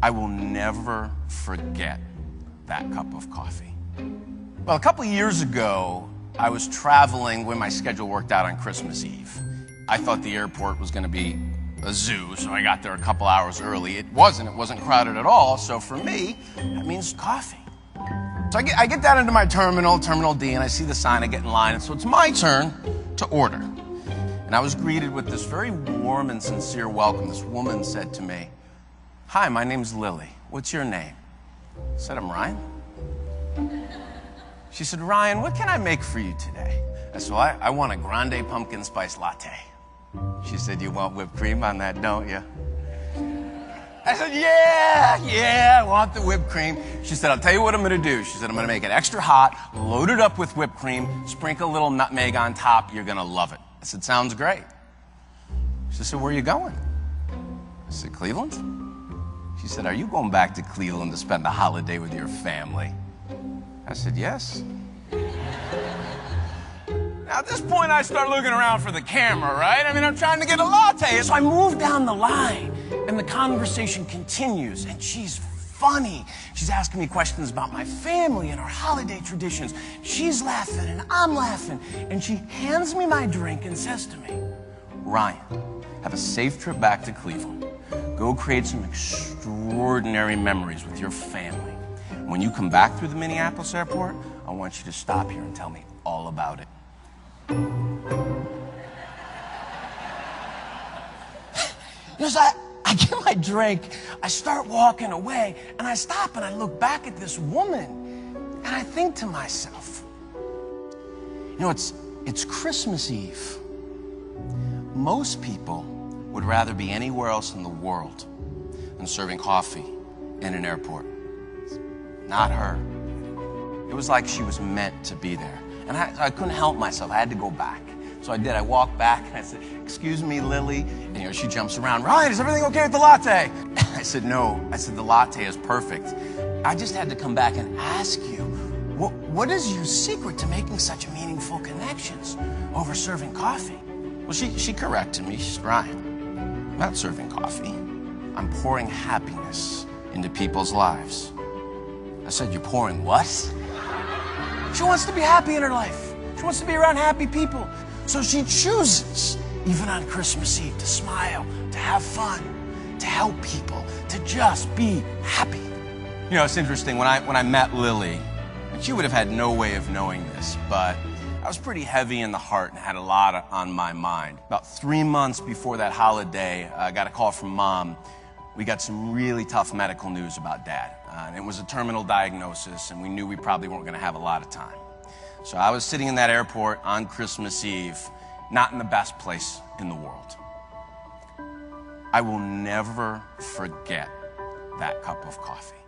I will never forget that cup of coffee. Well, a couple of years ago, I was traveling when my schedule worked out on Christmas Eve. I thought the airport was going to be a zoo, so I got there a couple hours early. It wasn't crowded at all, so for me, that means coffee. So I get down into my terminal, Terminal D, and I see the sign, I get in line, and so it's my turn to order. And I was greeted with this very warm and sincere welcome. This woman said to me, "Hi, my name's Lily. What's your name?" I said, "I'm Ryan." She said, "Ryan, what can I make for you today?" I said, "Well, I want a grande pumpkin spice latte." She said, "You want whipped cream on that, don't you?" I said, yeah, I want the whipped cream. She said, "I'll tell you what I'm going to do." She said, "I'm going to make it extra hot, load it up with whipped cream, sprinkle a little nutmeg on top. You're going to love it." I said, "Sounds great." She said, "Where are you going?" I said, "Cleveland." She said, "Are you going back to Cleveland to spend the holiday with your family?" I said, "Yes." Now, at this point, I start looking around for the camera, right? I mean, I'm trying to get a latte. So I move down the line, and the conversation continues, and she's funny. She's asking me questions about my family and our holiday traditions. She's laughing, and I'm laughing, and she hands me my drink and says to me, "Ryan, have a safe trip back to Cleveland. Go create some extraordinary memories with your family. When you come back through the Minneapolis airport, I want you to stop here and tell me all about it." So I get my drink, I start walking away, and I stop and I look back at this woman, and I think to myself, it's Christmas Eve. Most people would rather be anywhere else in the world than serving coffee in an airport. Not her. It was like she was meant to be there. And I couldn't help myself. I had to go back. So I did. I walked back and I said, "Excuse me, Lily." And she jumps around. "Ryan, is everything okay with the latte?" I said, "No." I said, "The latte is perfect. I just had to come back and ask you, what is your secret to making such meaningful connections over serving coffee?" Well, she corrected me. She said, "Ryan, I'm not serving coffee. I'm pouring happiness into people's lives." I said, "You're pouring what?" She wants to be happy in her life. She wants to be around happy people. So she chooses, even on Christmas Eve, to smile, to have fun, to help people, to just be happy. It's interesting, when I met Lily, and she would have had no way of knowing this, but I was pretty heavy in the heart and had a lot on my mind. About 3 months before that holiday, I got a call from Mom. We got some really tough medical news about Dad. And it was a terminal diagnosis, and we knew we probably weren't going to have a lot of time. So I was sitting in that airport on Christmas Eve, not in the best place in the world. I will never forget that cup of coffee.